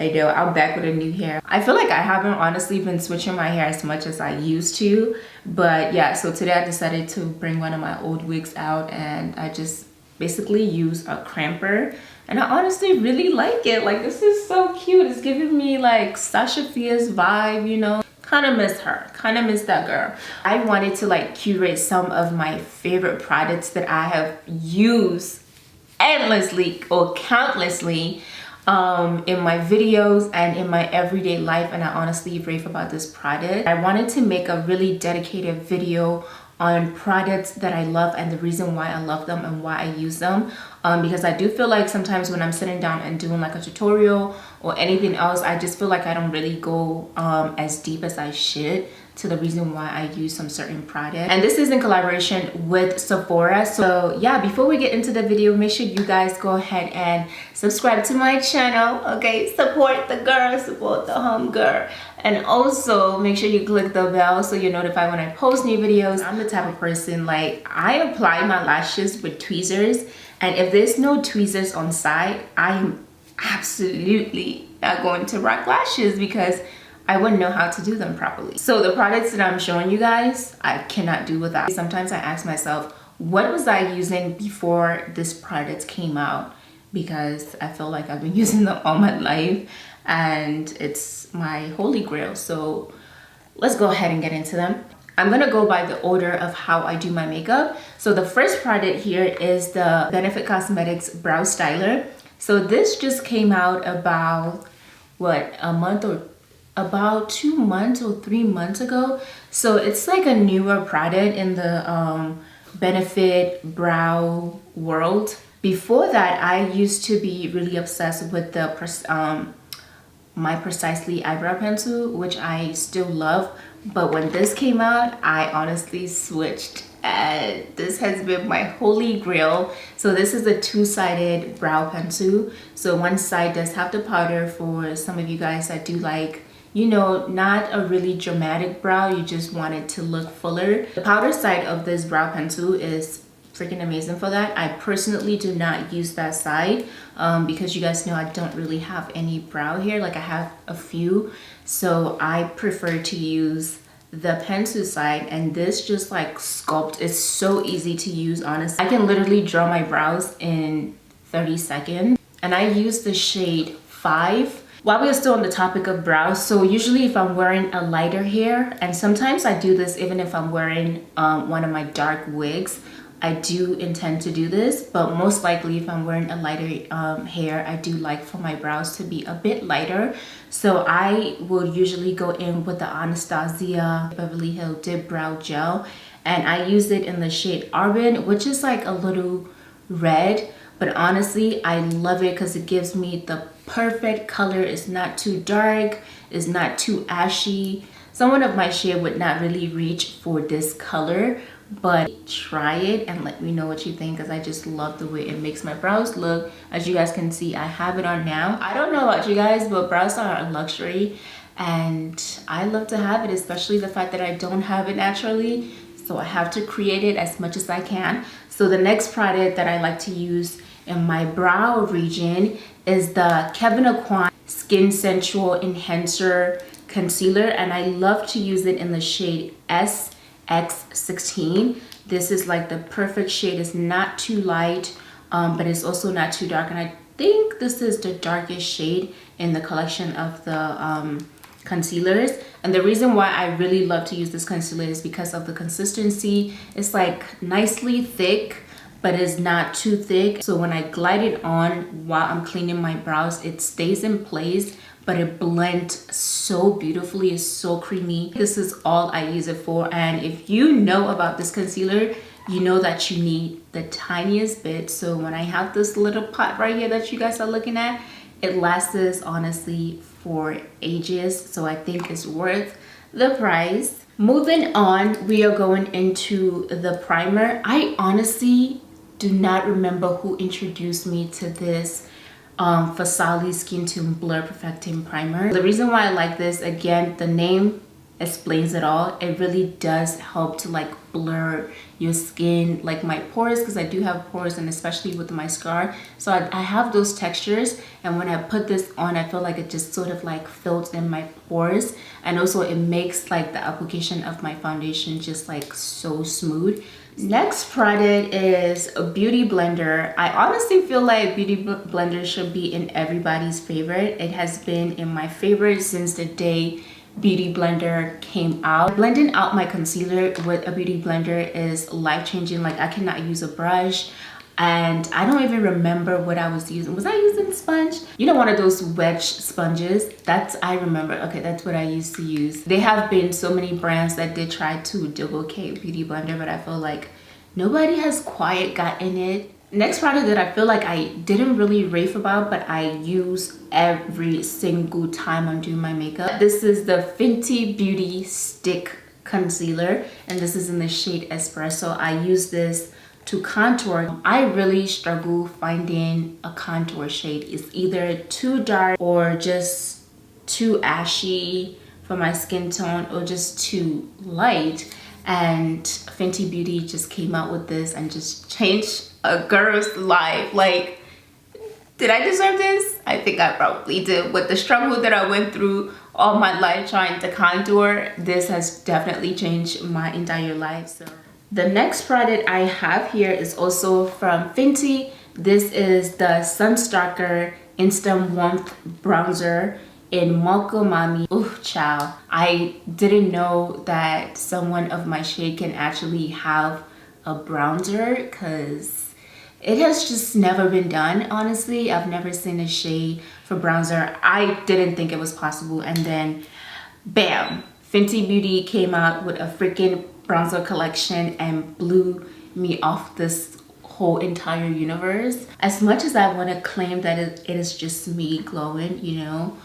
I know, I'm back with a new hair. I feel like I haven't honestly been switching my hair as much as I used to. But yeah, so today I decided to bring one of my old wigs out and I just basically use a cramper. And I honestly really like it. Like, this is so cute. It's giving me like Sasha Fierce vibe, you know. Kind of miss her, kind of miss that girl. I wanted to like curate some of my favorite products that I have used endlessly or countlessly in my videos and in my everyday life, and I honestly rave about this product. I wanted to make a really dedicated video on products that I love and the reason why I love them and why I use them, because I do feel like sometimes when I'm sitting down and doing like a tutorial or anything else, I just feel like I don't really go as deep as I should to the reason why I use some certain product. And this is in collaboration with Sephora. So yeah, before we get into the video, make sure you guys go ahead and subscribe to my channel, okay? Support the girl, support the home girl. And also make sure you click the bell so you're notified when I post new videos. I'm the type of person, like, I apply my lashes with tweezers, and if there's no tweezers on side, I'm absolutely not going to rock lashes because I wouldn't know how to do them properly. So the products that I'm showing you guys, I cannot do without. Sometimes I ask myself, what was I using before this product came out? Because I feel like I've been using them all my life and it's my holy grail. So let's go ahead and get into them. I'm gonna go by the order of how I do my makeup. So the first product here is the Benefit Cosmetics Brow Styler. So this just came out about, what, a month or about 2 months or 3 months ago. So it's like a newer product in the Benefit brow world. Before that, I used to be really obsessed with the my Precisely eyebrow pencil, which I still love. But when this came out, I honestly switched, and this has been my holy grail. So this is a two-sided brow pencil. So one side does have the powder for some of you guys that do like, you know, not a really dramatic brow, you just want it to look fuller. The powder side of this brow pencil is freaking amazing for that. I personally do not use that side because you guys know I don't really have any brow hair. Like, I have a few, so I prefer to use the pencil side, and this just like sculpt. It's so easy to use, honestly. I can literally draw my brows in 30 seconds, and I use the shade 5. While we are still on the topic of brows, so usually if I'm wearing a lighter hair, and sometimes I do this even if I'm wearing one of my dark wigs, I do intend to do this, but most likely if I'm wearing a lighter hair, I do like for my brows to be a bit lighter. So I will usually go in with the Anastasia Beverly Hills Dipbrow gel, and I use it in the shade Arbon, which is like a little red. But honestly, I love it because it gives me the perfect color. It's not too dark, it's not too ashy. Someone of my shade would not really reach for this color, but try it and let me know what you think, because I just love the way it makes my brows look. As you guys can see, I have it on now. I don't know about you guys, but brows are a luxury and I love to have it, especially the fact that I don't have it naturally. So I have to create it as much as I can. So the next product that I like to use in my brow region is the Kevyn Aucoin Skin Sensual Enhancer Concealer, and I love to use it in the shade SX16. This is like the perfect shade. It's not too light, but it's also not too dark, and I think this is the darkest shade in the collection of the concealers. And the reason why I really love to use this concealer is because of the consistency. It's like nicely thick, but it's not too thick. So when I glide it on while I'm cleaning my brows, it stays in place, but it blends so beautifully. It's so creamy. This is all I use it for. And if you know about this concealer, you know that you need the tiniest bit. So when I have this little pot right here that you guys are looking at, it lasts honestly for ages. So I think it's worth the price. Moving on, we are going into the primer. I honestly do not remember who introduced me to this Farsali Skin Tone Blur Perfecting Primer. The reason why I like this, again, the name explains it all. It really does help to like blur your skin, like my pores, because I do have pores, and especially with my scar, so I have those textures. And when I put this on, I feel like it just sort of like fills in my pores, and also it makes like the application of my foundation just like so smooth. Next product is a Beauty Blender. I honestly feel like Beauty Blender should be in everybody's favorite. It has been in my favorite since the day Beauty Blender came out. Blending out my concealer with a Beauty Blender is life-changing. Like, I cannot use a brush, and I don't even remember what I was using. Was I using a sponge? You know, one of those wedge sponges? I remember. Okay, that's what I used to use. There have been so many brands that did try to duplicate Beauty Blender, but I feel like nobody has quite gotten it. Next product that I feel like I didn't really rave about, but I use every single time I'm doing my makeup. This is the Fenty Beauty Stick Concealer, and this is in the shade Espresso. I use this to contour. I really struggle finding a contour shade. It's either too dark or just too ashy for my skin tone, or just too light. And Fenty Beauty just came out with this and just changed a girl's life. Like, did I deserve this? I think I probably did. With the struggle that I went through all my life trying to contour, this has definitely changed my entire life. So the next product I have here is also from Fenty. This is the Sunstalker Instant Warmth Bronzer in Mocha Mami. Ooh, child. I didn't know that someone of my shade can actually have a bronzer, because it has just never been done. Honestly, I've never seen a shade for bronzer. I didn't think it was possible, and then bam, Fenty Beauty came out with a freaking bronzer collection and blew me off this whole entire universe. As much as I want to claim that it is just me glowing, you know,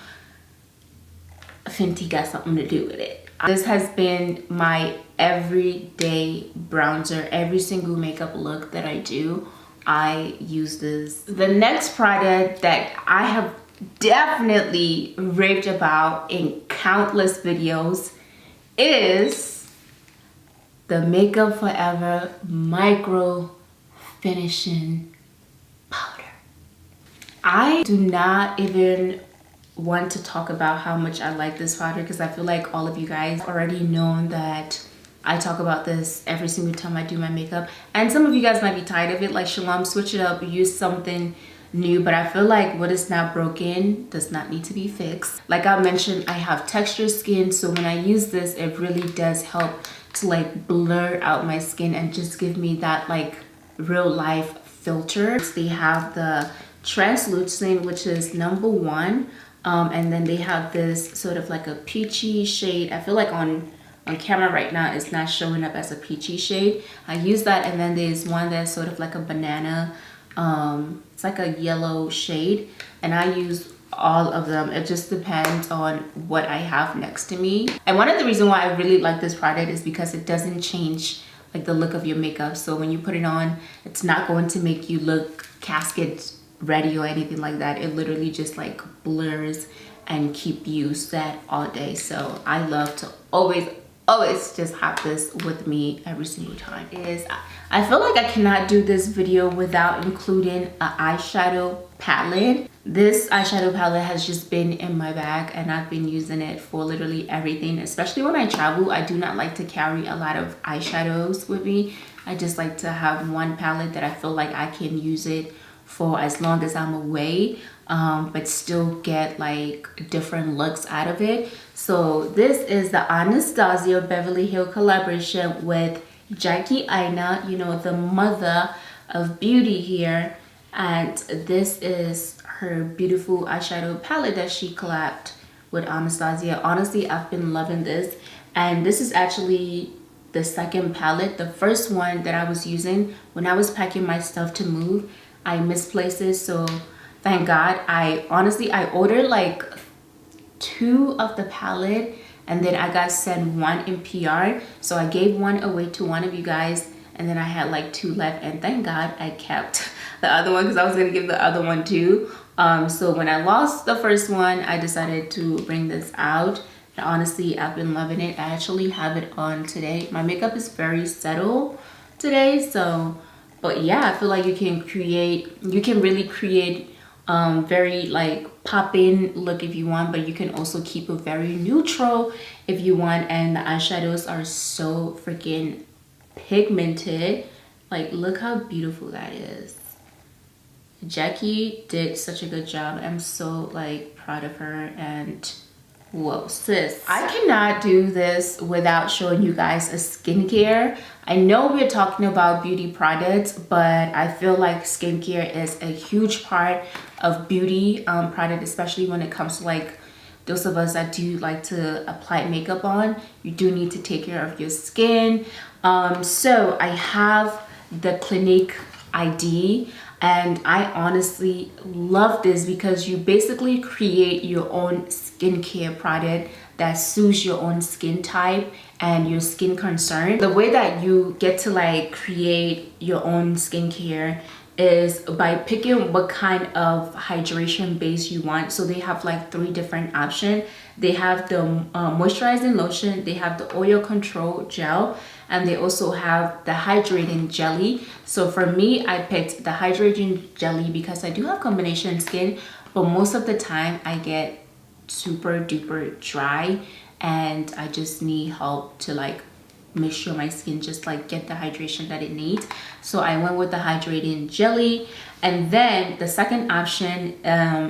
Fenty got something to do with it. This has been my everyday bronzer. Every single makeup look that I do, I use this. The next product that I have definitely raved about in countless videos is the Makeup Forever Micro Finishing Powder. I do not even want to talk about how much I like this powder, because I feel like all of you guys already know that I talk about this every single time I do my makeup. And some of you guys might be tired of it, like, Shalom, switch it up, use something new. But I feel like what is not broken does not need to be fixed. Like I mentioned, I have textured skin, so when I use this, it really does help to like blur out my skin and just give me that like real life filter. They have the translucent, which is #1. And then they have this sort of like a peachy shade. I feel like on camera right now it's not showing up as a peachy shade. I use that, and then there's one that's sort of like a banana. It's like a yellow shade, and I use all of them. It just depends on what I have next to me. And one of the reasons why I really like this product is because it doesn't change like the look of your makeup. So when you put it on, it's not going to make you look casket ready or anything like that. It literally just like blurs and keep you set all day. So I love to always just have this with me every single time. I feel like I cannot do this video without including an eyeshadow palette. This eyeshadow palette has just been in my bag, and I've been using it for literally everything. Especially when I travel, I do not like to carry a lot of eyeshadows with me. I just like to have one palette that I feel like I can use it for as long as I'm away, but still get like different looks out of it. So this is the Anastasia Beverly Hills collaboration with Jackie Aina, you know, the mother of beauty here. And this is her beautiful eyeshadow palette that she collabed with Anastasia. Honestly, I've been loving this, and this is actually the second palette. The first one that I was using when I was packing my stuff to move, I misplaced it, so thank God. I ordered like 2 of the palette, and then I got sent 1 in PR, so I gave 1 away to one of you guys, and then I had like 2 left, and thank God I kept the other one, because I was gonna give the other one too. So when I lost the first one, I decided to bring this out, Honestly, I've been loving it. I actually have it on today. My makeup is very subtle today, so but yeah, I feel like you can really create very like pop-in look if you want, but you can also keep it very neutral if you want. And the eyeshadows are so freaking pigmented. Like, look how beautiful that is. Jackie did such a good job. I'm so like proud of her. And whoa, sis, I cannot do this without showing you guys a skincare. I know we're talking about beauty products, but I feel like skincare is a huge part of beauty product, especially when it comes to like those of us that do like to apply makeup on. You do need to take care of your skin. So I have the Clinique ID, and I honestly love this because you basically create your own skincare product that suits your own skin type and your skin concern. The way that you get to like create your own skincare is by picking what kind of hydration base you want. So they have like 3 different options. They have the moisturizing lotion, they have the oil control gel, and they also have the hydrating jelly. So for me, I picked the hydrating jelly because I do have combination skin, but most of the time I get super duper dry and I just need help to like make sure my skin just like get the hydration that it needs. So I went with the hydrating jelly. And then the second option,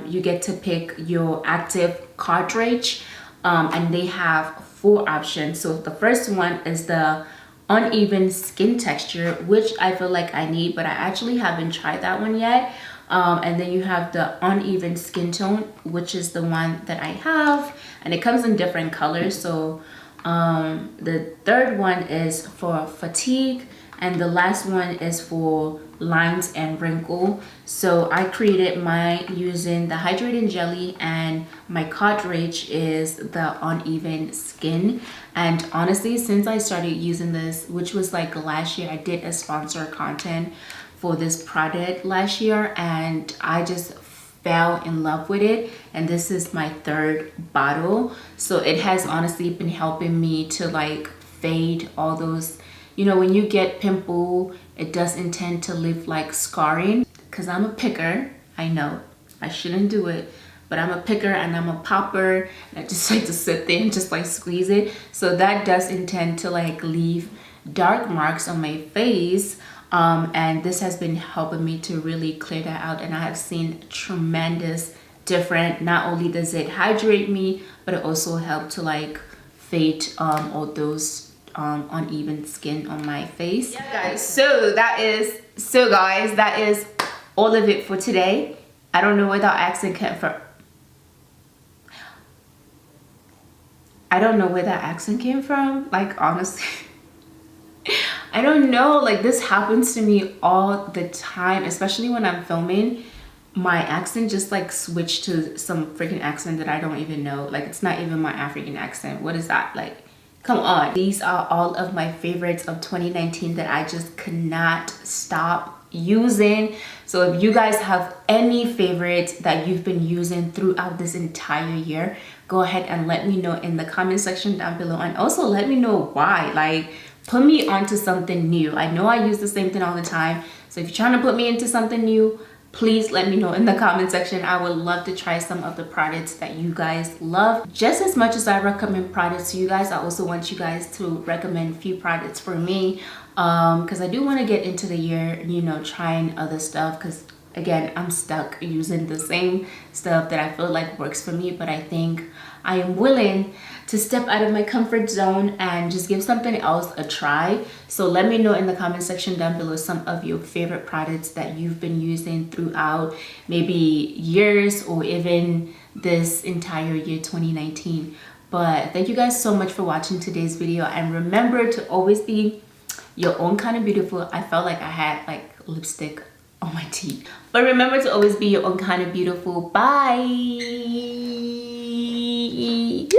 you get to pick your active cartridge, and they have 4 options. So the first one is the uneven skin texture, which I feel like I need, but I actually haven't tried that one yet. And then you have the uneven skin tone, which is the one that I have, and it comes in different colors. So the third one is for fatigue, and the last one is for lines and wrinkle. So I created mine using the hydrating jelly, and my cartridge is the uneven skin. And honestly, since I started using this, which was like last year, I did a sponsor content for this product last year, and I just fell in love with it. And this is my 3rd bottle, so it has honestly been helping me to like fade all those, you know, when you get pimple, it does intend to leave like scarring. Because I'm a picker, I know I shouldn't do it, but I'm a picker and I'm a popper, and I just like to sit there and just like squeeze it. So that does intend to like leave dark marks on my face. And this has been helping me to really clear that out, and I have seen tremendous difference. Not only does it hydrate me, but it also helped to like fade all those uneven skin on my face. Yeah, guys, so that is all of it for today. I don't know where that accent came from. I don't know where that accent came from, like honestly. I don't know, like this happens to me all the time, especially when I'm filming. My accent just like switched to some freaking accent that I don't even know. Like, it's not even my African accent. What is that? Like, come on. These are all of my favorites of 2019 that I just could not stop using. So if you guys have any favorites that you've been using throughout this entire year, go ahead and let me know in the comment section down below, and also let me know why. Like, put me onto something new. I know I use the same thing all the time, so if you're trying to put me into something new, please let me know in the comment section. I would love to try some of the products that you guys love. Just as much as I recommend products to you guys, I also want you guys to recommend a few products for me, because I do want to get into the year, you know, trying other stuff, because again, I'm stuck using the same stuff that I feel like works for me. But I think I am willing to step out of my comfort zone and just give something else a try. So let me know in the comment section down below some of your favorite products that you've been using throughout maybe years or even this entire year 2019. But thank you guys so much for watching today's video, and remember to always be your own kind of beautiful. I felt like I had like lipstick on my teeth, but remember to always be your own kind of beautiful. Bye.